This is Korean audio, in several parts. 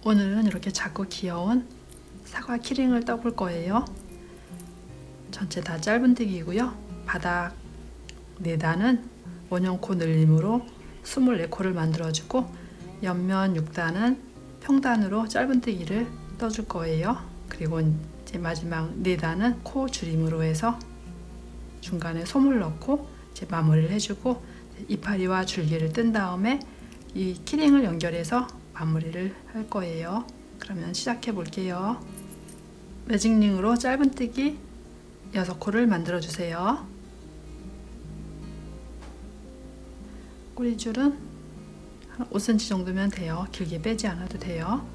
오늘은 이렇게 작고 귀여운 사과 키링을 떠볼 거예요. 전체 다 짧은뜨기이고요. 바닥 4단은 원형코 늘림으로 24코를 만들어주고 옆면 6단은 평단으로 짧은뜨기를 떠줄 거예요. 그리고 이제 마지막 4단은 코 줄임으로 해서 중간에 솜을 넣고 이제 마무리를 해주고 이파리와 줄기를 뜬 다음에 이 키링을 연결해서 마무리를 할 거예요. 그러면 시작해 볼게요. 매직링으로 짧은뜨기 6코를 만들어 주세요. 꼬리줄은 한 5cm 정도면 돼요. 길게 빼지 않아도 돼요.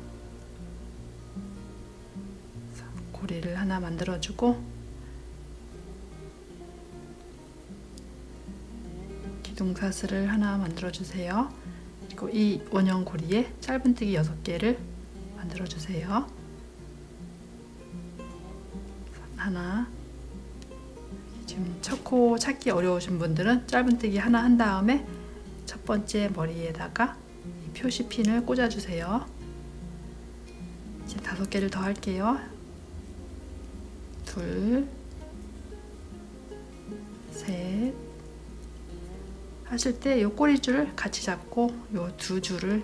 고리를 하나 만들어 주고 기둥사슬을 하나 만들어 주세요. 그리고 이 원형 고리에 짧은뜨기 6개를 만들어 주세요. 하나. 지금 첫 코 찾기 어려우신 분들은 짧은뜨기 하나 한 다음에 첫 번째 머리에다가 이 표시핀을 꽂아 주세요. 이제 5개를 더 할게요. 둘, 셋. 하실 때 이 꼬리줄을 같이 잡고 이 2줄을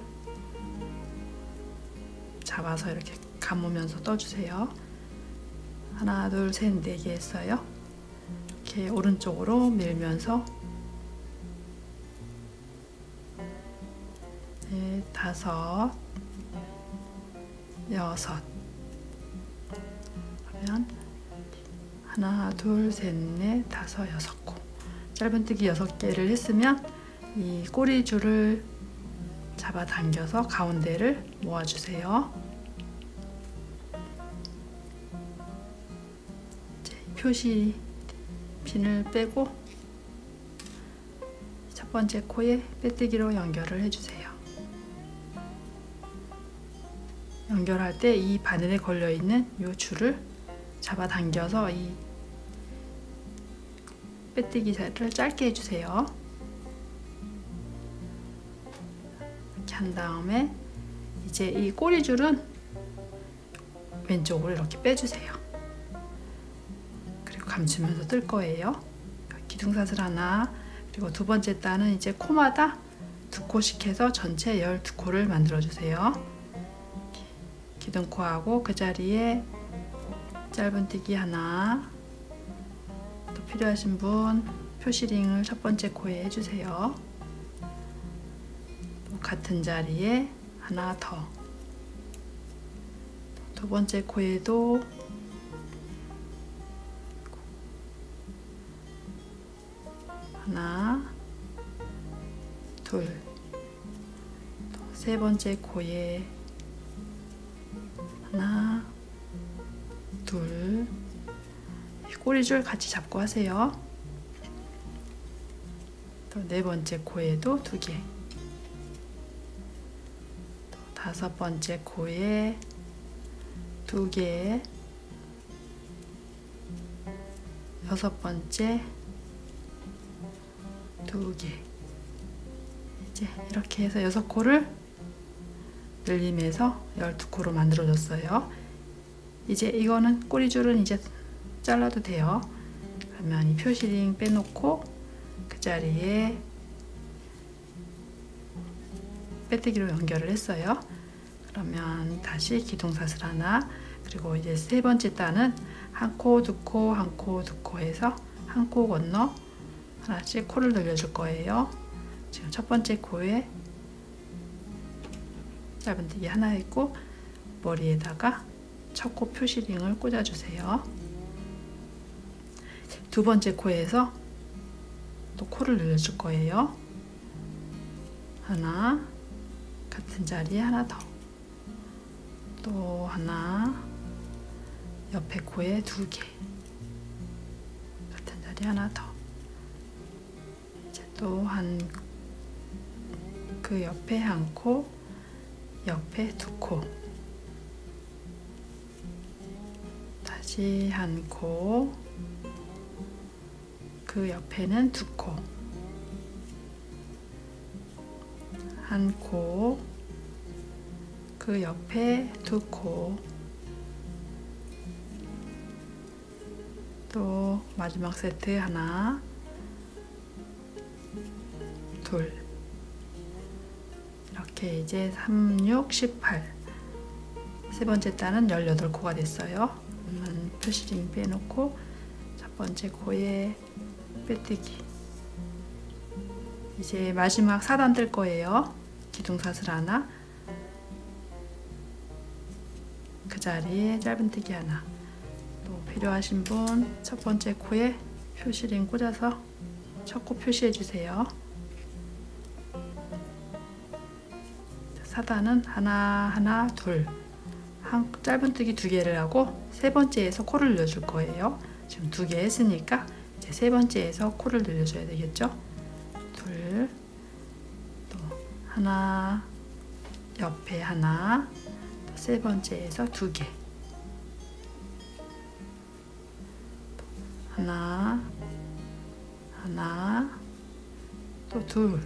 잡아서 이렇게 감으면서 떠주세요. 하나, 둘, 셋, 4개 했어요. 이렇게 오른쪽으로 밀면서 5, 6. 그러면 하나, 둘, 셋, 넷, 5, 6코. 짧은뜨기 6개를 했으면 이 꼬리줄을 잡아당겨서 가운데를 모아주세요. 표시 핀을 빼고 첫 번째 코에 빼뜨기로 연결을 해주세요. 연결할 때 이 바늘에 걸려 있는 이 줄을 잡아당겨서 이 빼뜨기 살을 짧게 해주세요. 이렇게 한 다음에 이제 이 꼬리줄은 왼쪽으로 이렇게 빼주세요. 그리고 감추면서 뜰 거예요. 기둥사슬 하나, 그리고 두 번째 단은 이제 코마다 2코씩 해서 전체 12코를 만들어 주세요. 기둥코하고 그 자리에 짧은뜨기 하나, 또 필요하신 분 표시링을 첫 번째 코에 해주세요. 또 같은 자리에 하나 더, 두 번째 코에도 하나, 둘, 또 세 번째 코에 하나, 둘. 꼬리줄 같이 잡고 하세요. 또 4번째 코에도 2개, 또 5번째 코에 2개, 6번째 2개. 이제 이렇게 해서 6코를 늘림해서 12코로 만들어 줬어요. 이제 이거는 꼬리줄은 이제 잘라도 돼요. 그러면 이 표시링 빼놓고 그 자리에 빼뜨기로 연결을 했어요. 그러면 다시 기둥사슬 하나, 그리고 이제 세 번째 단은 1코, 2코, 1코, 2코 해서 1코 건너 하나씩 코를 늘려줄 거예요. 지금 첫 번째 코에 짧은뜨기 하나 했고 머리에다가 첫 코 표시링을 꽂아주세요. 두 번째 코에서 또 코를 늘려줄 거예요. 하나, 같은 자리에 하나 더, 또 하나, 옆에 코에 2개, 같은 자리에 하나 더, 이제 또 그 옆에 1코, 옆에 2코, 다시 1코, 그 옆에는 2코, 1코, 그 그 옆에 2코, 또 마지막 세트 하나, 둘, 이렇게 이제 3, 6, 18, 세 번째 단은 18코가 됐어요. 표시링 빼놓고 첫 번째 코에 빼뜨기. 이제 마지막 4단 뜰 거예요. 기둥사슬 하나, 그 자리에 짧은뜨기 하나. 또 필요하신 분 첫 번째 코에 표시링 꽂아서 첫 코 표시해 주세요. 4단은 하나, 하나, 둘. 짧은뜨기 2개를 하고 세 번째에서 코를 늘려줄 거예요. 지금 2개 했으니까 이제 세 번째에서 코를 늘려줘야 되겠죠. 둘, 또 하나, 옆에 하나, 또 세 번째에서 2개, 하나, 하나, 또 둘,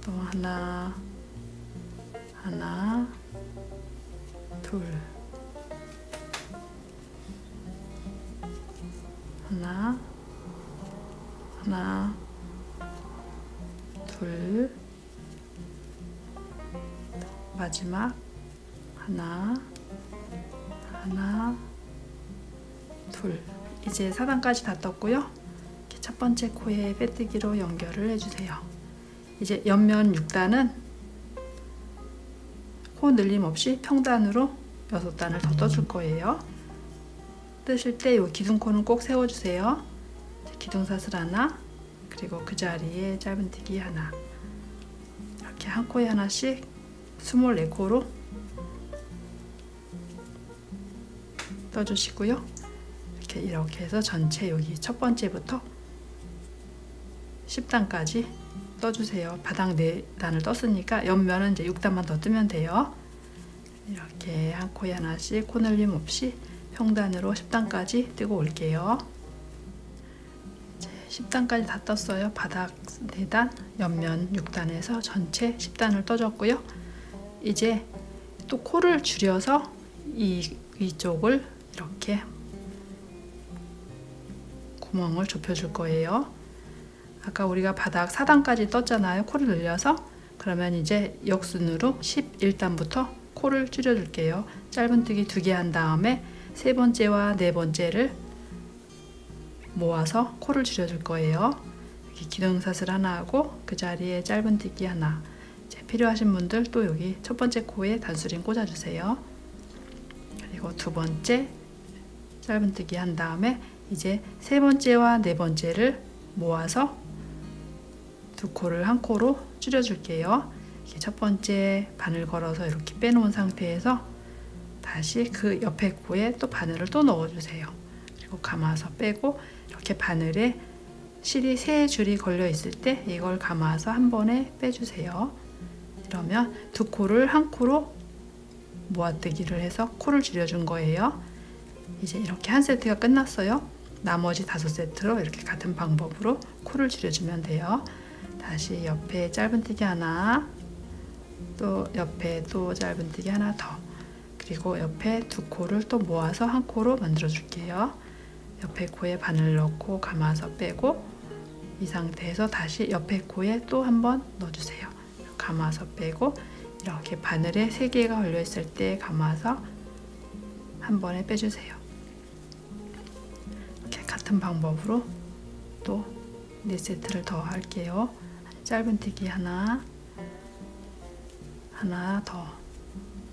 또 하나, 하나, 둘, 하나, 하나, 둘, 마지막 하나, 하나, 둘. 이제 4단까지 다 떴고요. 첫 번째 코에 빼뜨기로 연결을 해주세요. 이제 옆면 6단은 코 늘림 없이 평단으로 6단을 더 떠줄 거예요. 뜨실 때 이 기둥코는 꼭 세워주세요. 기둥사슬 하나, 그리고 그 자리에 짧은뜨기 하나, 이렇게 한 코에 하나씩 24코로 떠주시고요. 이렇게 해서 전체 여기 첫 번째부터 10단까지 떠주세요. 바닥 4단을 떴으니까 옆면은 이제 6단만 더 뜨면 돼요. 이렇게 한 코에 하나씩 코 늘림 없이 평단으로 10단까지 뜨고 올게요. 이제 10단까지 다 떴어요. 바닥 4단, 옆면 6단에서 전체 10단을 떠줬고요. 이제 또 코를 줄여서 위쪽을 이렇게 구멍을 좁혀줄 거예요. 아까 우리가 바닥 4단까지 떴잖아요. 코를 늘려서. 그러면 이제 역순으로 11단부터 코를 줄여줄게요. 짧은뜨기 2개 한 다음에 세 번째와 네 번째를 모아서 코를 줄여줄 거예요. 여기 기둥사슬 하나 하고 그 자리에 짧은뜨기 하나. 이제 필요하신 분들 또 여기 첫 번째 코에 단수링 꽂아주세요. 그리고 두 번째 짧은뜨기 한 다음에 이제 세 번째와 네 번째를 모아서 2코를 한 코로 줄여줄게요. 이렇게 첫 번째 바늘 걸어서 이렇게 빼놓은 상태에서 다시 그 옆에 코에 또 바늘을 또 넣어주세요. 그리고 감아서 빼고 이렇게 바늘에 실이 3줄이 걸려 있을 때 이걸 감아서 한 번에 빼주세요. 이러면 2코를 한 코로 모아뜨기를 해서 코를 줄여준 거예요. 이제 이렇게 한 세트가 끝났어요. 나머지 5세트로 이렇게 같은 방법으로 코를 줄여주면 돼요. 다시 옆에 짧은뜨기 하나, 또 옆에 또 짧은뜨기 하나 더, 그리고 옆에 2코를 또 모아서 한 코로 만들어 줄게요. 옆에 코에 바늘 넣고 감아서 빼고 이 상태에서 다시 옆에 코에 또 한 번 넣어주세요. 감아서 빼고 이렇게 바늘에 3개가 걸려 있을 때 감아서 한 번에 빼주세요. 이렇게 같은 방법으로 또 4세트를 더 할게요. 짧은뜨기 하나, 하나 더,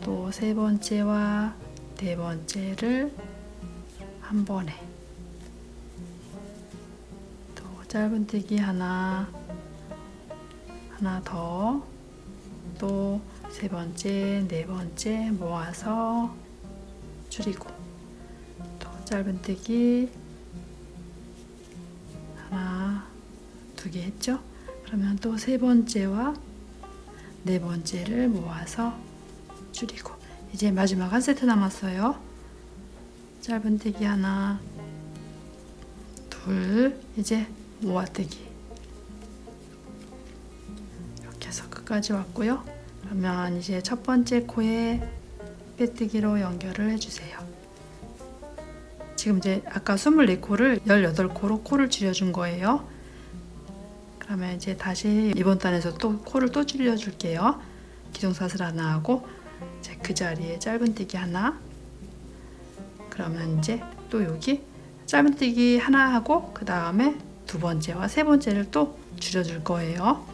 또 세 번째와 네 번째를 한 번에, 또 짧은뜨기 하나, 하나 더, 또 세 번째, 네 번째 모아서 줄이고, 또 짧은뜨기 하나, 2개 했죠? 그러면 또 세 번째와 네 번째를 모아서 줄이고, 이제 마지막 한 세트 남았어요. 짧은뜨기 하나, 둘, 이제 모아뜨기. 이렇게 해서 여기까지 왔고요. 그러면 이제 첫 번째 코에 빼뜨기로 연결을 해주세요. 지금 이제 아까 24코를 18코로 코를 줄여준 거예요. 그러면 이제 다시 이번 단에서 또 코를 또 줄여줄게요. 기둥사슬 하나 하고 이제 그 자리에 짧은뜨기 하나. 그러면 이제 또 여기 짧은뜨기 하나 하고 그 다음에 두 번째와 세 번째를 또 줄여줄 거예요.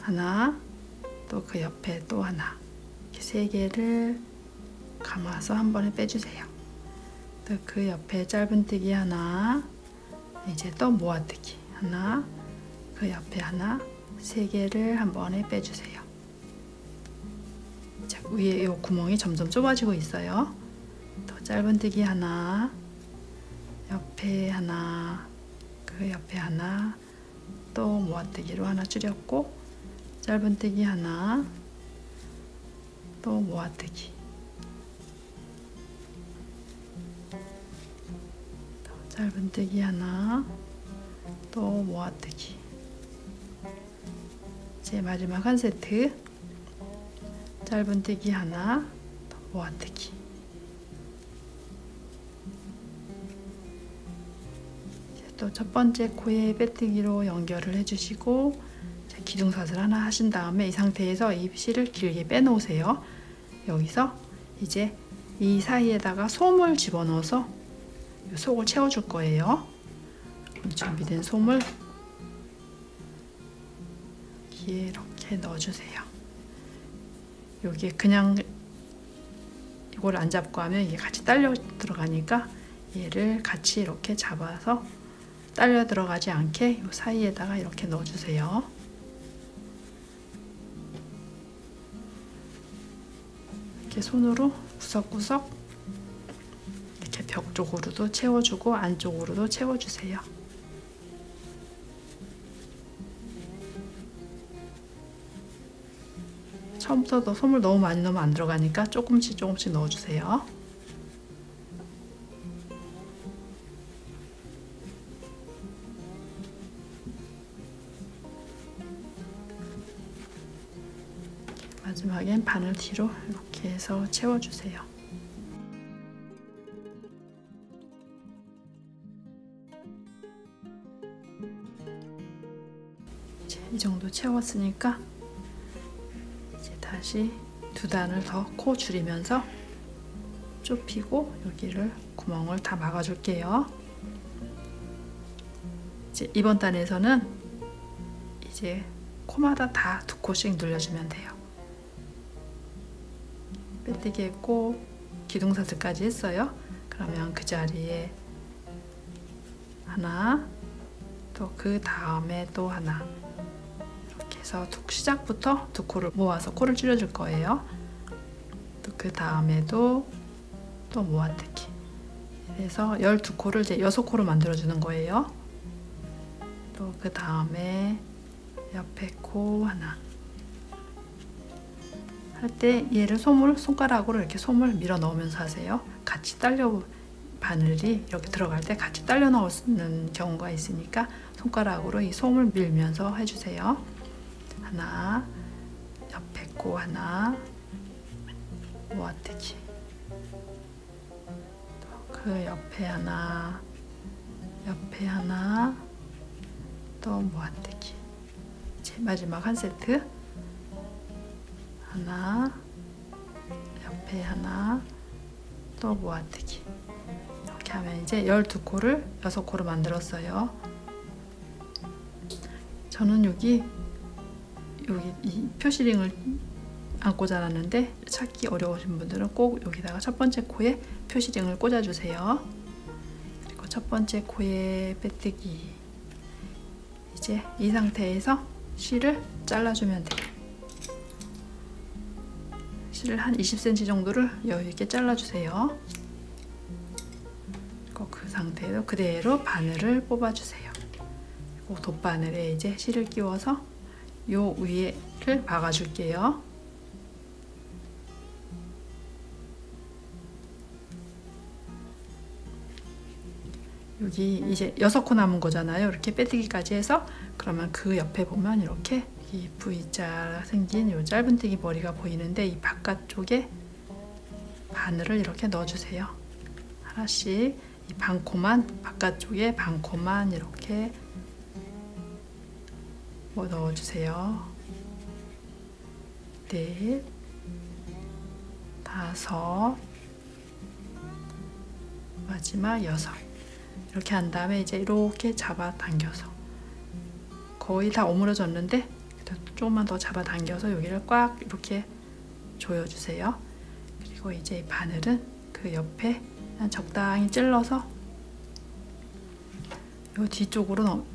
하나, 또 그 옆에 또 하나. 이렇게 세 개를 감아서 한 번에 빼주세요. 또 그 옆에 짧은뜨기 하나, 이제 또 모아뜨기 하나, 그 옆에 하나, 세 개를 한 번에 빼주세요. 자, 위에 이 구멍이 점점 좁아지고 있어요. 또 짧은뜨기 하나, 옆에 하나, 그 옆에 하나, 또 모아뜨기로 하나 줄였고, 짧은뜨기 하나, 또 모아뜨기, 또 짧은뜨기 하나, 또 모아뜨기. 이제 마지막 한 세트, 짧은뜨기 하나, 또 모아뜨기. 또 첫 번째 코에 빼뜨기로 연결을 해주시고 기둥사슬 하나 하신 다음에 이 상태에서 이 실을 길게 빼놓으세요. 여기서 이제 이 사이에다가 솜을 집어넣어서 이 속을 채워줄 거예요. 준비된 솜을 여기에 이렇게 넣어주세요. 여기에 그냥 이걸 안 잡고 하면 이게 같이 딸려 들어가니까 얘를 같이 이렇게 잡아서 딸려 들어가지 않게 이 사이에다가 이렇게 넣어주세요. 이렇게 손으로 구석구석 이렇게 벽 쪽으로도 채워주고 안쪽으로도 채워주세요. 처음부터 솜을 너무 많이 넣으면 안 들어가니까 조금씩 조금씩 넣어주세요. 마지막엔 바늘 뒤로 이렇게 해서 채워주세요. 이제 이 정도 채웠으니까 이제 다시 두 단을 더 코 줄이면서 좁히고 여기를 구멍을 다 막아줄게요. 이제 이번 단에서는 이제 코마다 다 두 코씩 눌러주면 돼요. 빼뜨기 했고 기둥사슬까지 했어요. 그러면 그 자리에 하나, 또 그 다음에 또 하나, 이렇게 해서 시작부터 두 코를 모아서 코를 줄여줄 거예요. 또 그 다음에도 또 모아뜨기. 그래서 12코를 이제 6코로 만들어주는 거예요. 또 그 다음에 옆에 코 하나. 할 때 얘를 손가락으로 이렇게 솜을 밀어 넣으면서 하세요. 같이 딸려 바늘이 이렇게 들어갈 때 같이 딸려 나오는 경우가 있으니까 손가락으로 이 솜을 밀면서 해주세요. 하나, 옆에 코 하나, 모아뜨기. 또 그 옆에 하나, 옆에 하나, 또 모아뜨기. 이제 마지막 한 세트. 하나, 옆에 하나, 또 모아뜨기. 이렇게 하면 이제 12코를 6코로 만들었어요. 저는 여기 이 표시링을 안 꽂아놨는데 찾기 어려우신 분들은 꼭 여기다가 첫 번째 코에 표시링을 꽂아주세요. 그리고 첫 번째 코에 빼뜨기. 이제 이 상태에서 실을 잘라주면 돼요. 실을 한 20cm 정도를 여유있게 잘라주세요. 그리고 그 상태로 그대로 바늘을 뽑아주세요. 그리고 돗바늘에 이제 실을 끼워서 요 위에를 박아줄게요. 여기 이제 6코 남은 거잖아요. 이렇게 빼뜨기까지 해서 그러면 그 옆에 보면 이렇게 이 V자 생긴 요 짧은뜨기 머리가 보이는데 이 바깥쪽에 바늘을 이렇게 넣어주세요. 하나씩 이 반코만, 바깥쪽에 반코만 이렇게 넣어주세요. 넷, 다섯, 마지막 여섯. 이렇게 한 다음에 이제 이렇게 잡아당겨서 거의 다 오므려졌는데 조금만 더 잡아당겨서 여기를 꽉 이렇게 조여주세요. 그리고 이제 이 바늘은 그 옆에 그냥 적당히 찔러서 요 뒤쪽으로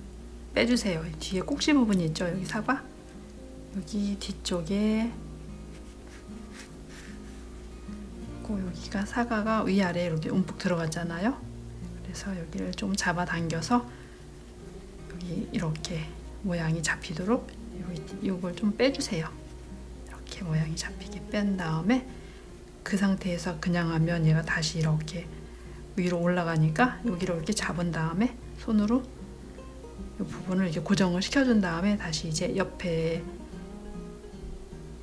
빼주세요. 뒤에 꼭지 부분이 있죠. 여기 사과 여기 뒤쪽에 여기가 사과가 위아래 이렇게 움푹 들어갔잖아요. 그래서 여기를 좀 잡아당겨서 여기 이렇게 모양이 잡히도록 이걸 좀 빼주세요. 이렇게 모양이 잡히게 뺀 다음에 그 상태에서 그냥 하면 얘가 다시 이렇게 위로 올라가니까 여기를 이렇게 잡은 다음에 손으로 이 부분을 이렇게 고정을 시켜준 다음에 다시 이제 옆에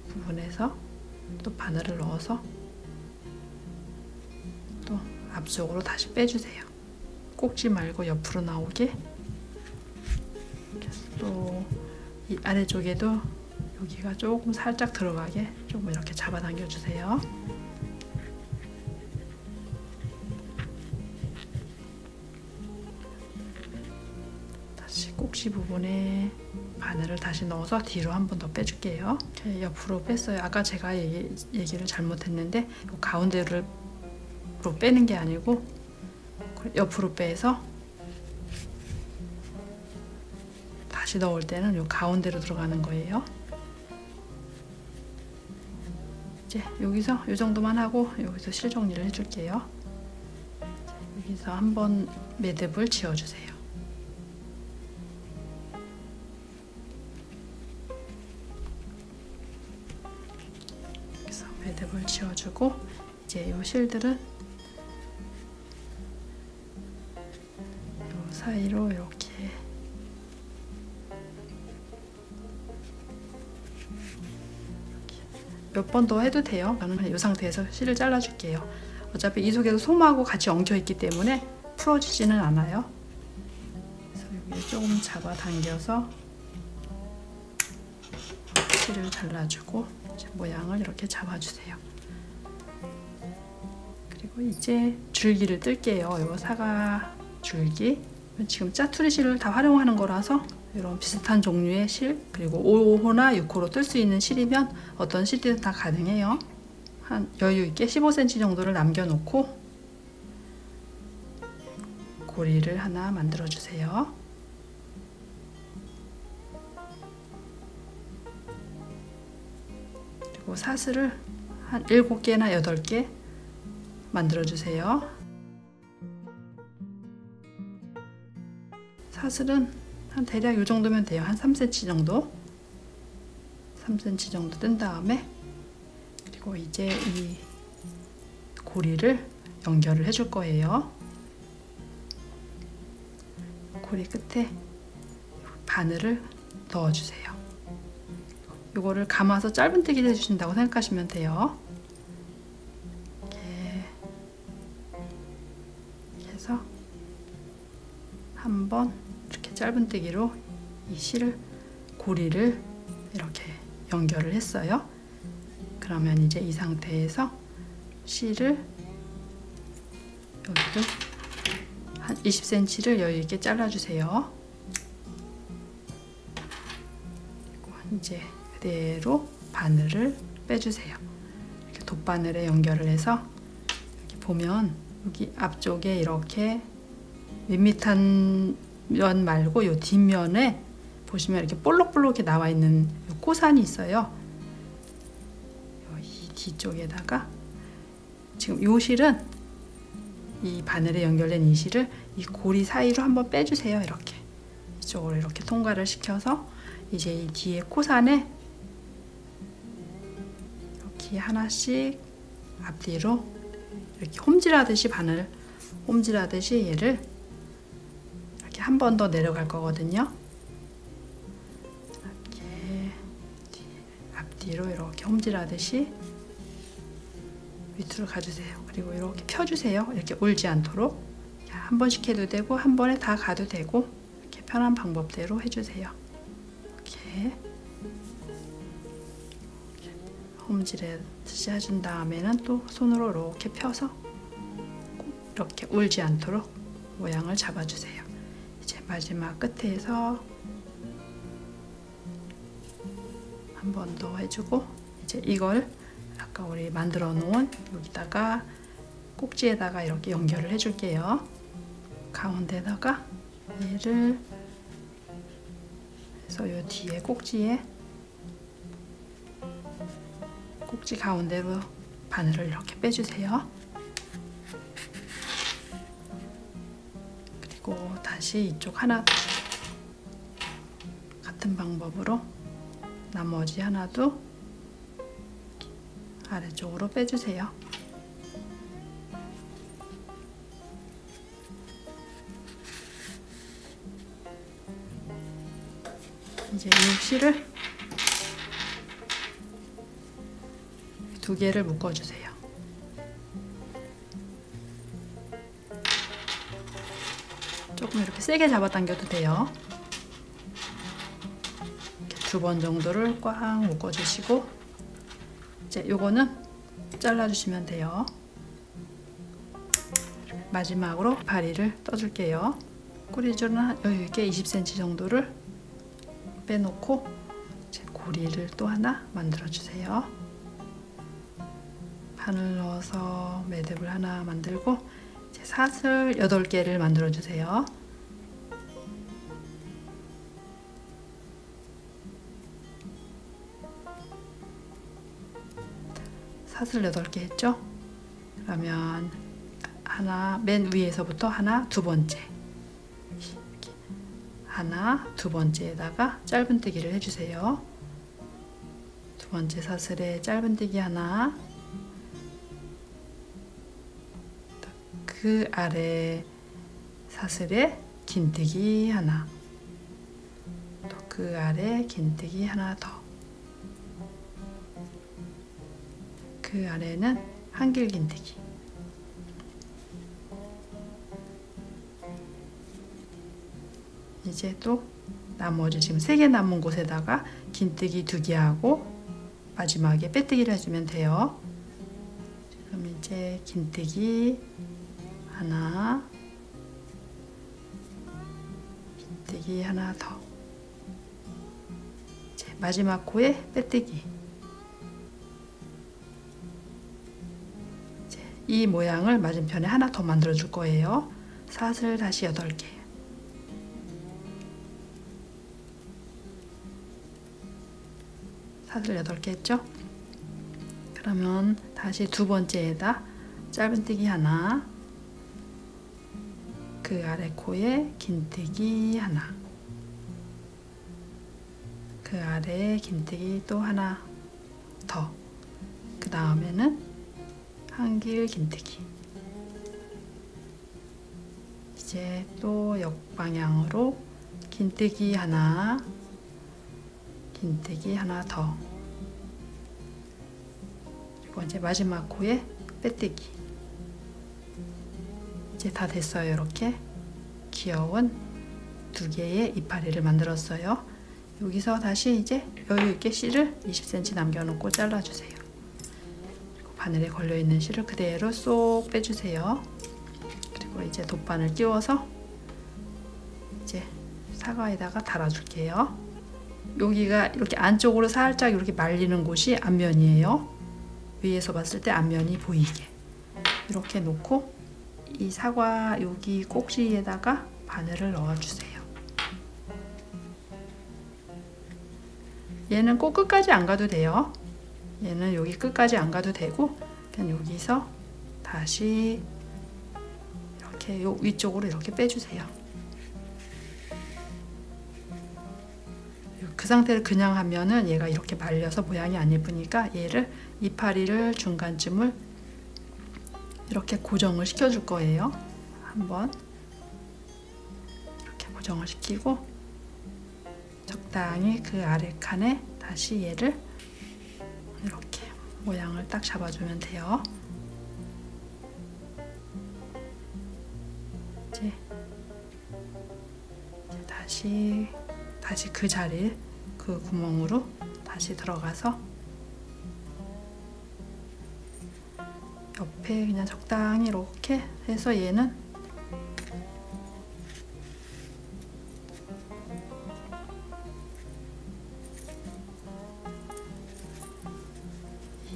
부분에서 또 바늘을 넣어서 또 앞쪽으로 다시 빼주세요. 꼭지 말고 옆으로 나오게. 또 이 아래쪽에도 여기가 조금 살짝 들어가게 조금 이렇게 잡아당겨 주세요. 다시 꼭지 부분에 바늘을 다시 넣어서 뒤로 한 번 더 빼줄게요. 이렇게 옆으로 뺐어요. 아까 제가 얘기를 잘못했는데 가운데로 빼는 게 아니고 옆으로 빼서 다시 넣을 때는 요 가운데로 들어가는 거예요. 이제 여기서 요 정도만 하고 여기서 실 정리를 해줄게요. 여기서 한번 매듭을 지어주세요. 여기서 매듭을 지어주고 이제 요 실들은 요 사이로 이렇게 몇 번 더 해도 돼요. 저는 이 상태에서 실을 잘라줄게요. 어차피 이 속에서 솜하고 같이 엉켜있기 때문에 풀어지지는 않아요. 그래서 여기 조금 잡아당겨서 실을 잘라주고 이제 모양을 이렇게 잡아주세요. 그리고 이제 줄기를 뜰게요. 이거 사과 줄기. 지금 짜투리 실을 다 활용하는 거라서 이런 비슷한 종류의 실, 그리고 5호나 6호로 뜰 수 있는 실이면 어떤 실이든 다 가능해요. 한 여유 있게 15cm 정도를 남겨놓고 고리를 하나 만들어 주세요. 그리고 사슬을 한 7개나 8개 만들어 주세요. 사슬은 한 대략 이 정도면 돼요. 한 3cm 정도. 3cm 정도 뜬 다음에 그리고 이제 이 고리를 연결을 해줄 거예요. 고리 끝에 바늘을 넣어주세요. 이거를 감아서 짧은뜨기를 해주신다고 생각하시면 돼요. 이렇게 해서 한번 이렇게 짧은뜨기로 이 실을 고리를 이렇게 연결을 했어요. 그러면 이제 이 상태에서 실을 여기를 한 20cm를 여유 있게 잘라주세요. 그리고 이제 그대로 바늘을 빼주세요. 이렇게 돗바늘에 연결을 해서 여기 보면 여기 앞쪽에 이렇게 밋밋한 면 말고 이 뒷면에 보시면 이렇게 볼록볼록이 나와 있는 코산이 있어요. 이 뒤쪽에다가 지금 이 실은 이 바늘에 연결된 이 실을 이 고리 사이로 한번 빼주세요. 이렇게 이쪽으로 이렇게 통과를 시켜서 이제 이 뒤에 코산에 이렇게 하나씩 앞뒤로 이렇게 홈질하듯이 바늘 홈질하듯이 얘를 한 번 더 내려갈 거거든요. 앞뒤로 이렇게 홈질하듯이 밑으로 가주세요. 그리고 이렇게 펴주세요. 이렇게 올지 않도록. 한 번씩 해도 되고 한 번에 다 가도 되고 이렇게 편한 방법대로 해주세요. 이렇게 홈질하듯이 해준 다음에는 또 손으로 이렇게 펴서 꼭 이렇게 올지 않도록 모양을 잡아주세요. 이제 마지막 끝에서 한 번 더 해주고 이제 이걸 아까 우리 만들어 놓은 여기다가 꼭지에다가 이렇게 연결을 해줄게요. 가운데다가 얘를 해서 요 뒤에 꼭지 가운데로 바늘을 이렇게 빼주세요. 그리고 다시 이쪽 하나 같은 방법으로 나머지 하나도 아래쪽으로 빼주세요. 이제 이 실을 두 개를 묶어주세요. 조금 이렇게 세게 잡아당겨도 돼요. 두 번 정도를 꽉 묶어주시고 이제 요거는 잘라주시면 돼요. 마지막으로 바리를 떠줄게요. 꼬리줄은 여유있게 20cm 정도를 빼놓고 이제 고리를 또 하나 만들어주세요. 바늘 넣어서 매듭을 하나 만들고 이제 사슬 8개를 만들어주세요. 사슬 8개 했죠? 그러면 하나 맨 위에서부터 하나 두 번째 하나 두 번째에다가 짧은뜨기를 해주세요. 두 번째 사슬에 짧은뜨기 하나, 그 아래 사슬에 긴뜨기 하나, 또 그 아래 긴뜨기 하나 더, 그 아래는 한길 긴뜨기. 이제 또 나머지 지금 3개 남은 곳에다가 긴뜨기 2개 하고 마지막에 빼뜨기를 해주면 돼요. 그럼 이제 긴뜨기 하나, 긴뜨기 하나 더, 이제 마지막 코에 빼뜨기. 이제 이 모양을 맞은편에 하나 더 만들어 줄 거예요. 사슬 다시 8개. 사슬 8개 했죠? 그러면 다시 두 번째에다 짧은뜨기 하나, 그 아래 코에 긴뜨기 하나, 그 아래 긴뜨기 또 하나 더, 그 다음에는 한길 긴뜨기. 이제 또 역방향으로 긴뜨기 하나, 긴뜨기 하나 더, 그리고 이제 마지막 코에 빼뜨기. 이제 다 됐어요. 이렇게 귀여운 2개의 이파리를 만들었어요. 여기서 다시 이제 여유있게 실을 20cm 남겨놓고 잘라주세요. 그리고 바늘에 걸려있는 실을 그대로 쏙 빼주세요. 그리고 이제 돗바늘 끼워서 이제 사과에다가 달아줄게요. 여기가 이렇게 안쪽으로 살짝 이렇게 말리는 곳이 앞면이에요. 위에서 봤을 때 앞면이 보이게 이렇게 놓고 이 사과 여기 꼭지에다가 바늘을 넣어주세요. 얘는 꼭 끝까지 안 가도 돼요. 얘는 여기 끝까지 안 가도 되고 그냥 여기서 다시 이렇게 요 위쪽으로 이렇게 빼주세요. 그 상태를 그냥 하면은 얘가 이렇게 말려서 모양이 안 예쁘니까 얘를 이파리를 중간쯤을 이렇게 고정을 시켜 줄 거예요. 한번 이렇게 고정을 시키고 적당히 그 아래 칸에 다시 얘를 이렇게 모양을 딱 잡아주면 돼요. 이제 다시 그 자리, 그 구멍으로 다시 들어가서 옆에 그냥 적당히 이렇게 해서 얘는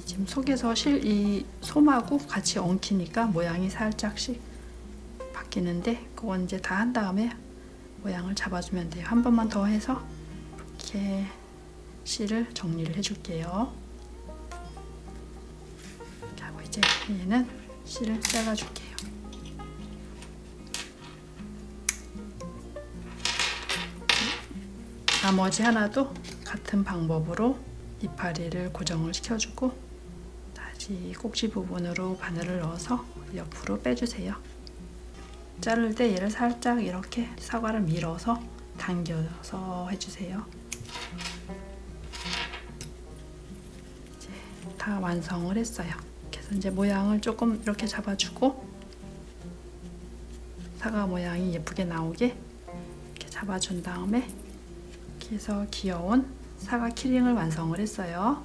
지금 속에서 이 솜하고 같이 엉키니까 모양이 살짝씩 바뀌는데, 그건 이제 다 한 다음에 모양을 잡아주면 돼요. 한 번만 더 해서 이렇게 실을 정리를 해줄게요. 하고 이제 얘는 실을 잘라줄게요. 나머지 하나도 같은 방법으로 이파리를 고정을 시켜주고 다시 꼭지 부분으로 바늘을 넣어서 옆으로 빼주세요. 자를 때 얘를 살짝 이렇게 사과를 밀어서 당겨서 해주세요. 이제 다 완성을 했어요. 그래서 이제 모양을 조금 이렇게 잡아주고 사과 모양이 예쁘게 나오게 이렇게 잡아준 다음에 이렇게 해서 귀여운 사과 키링을 완성을 했어요.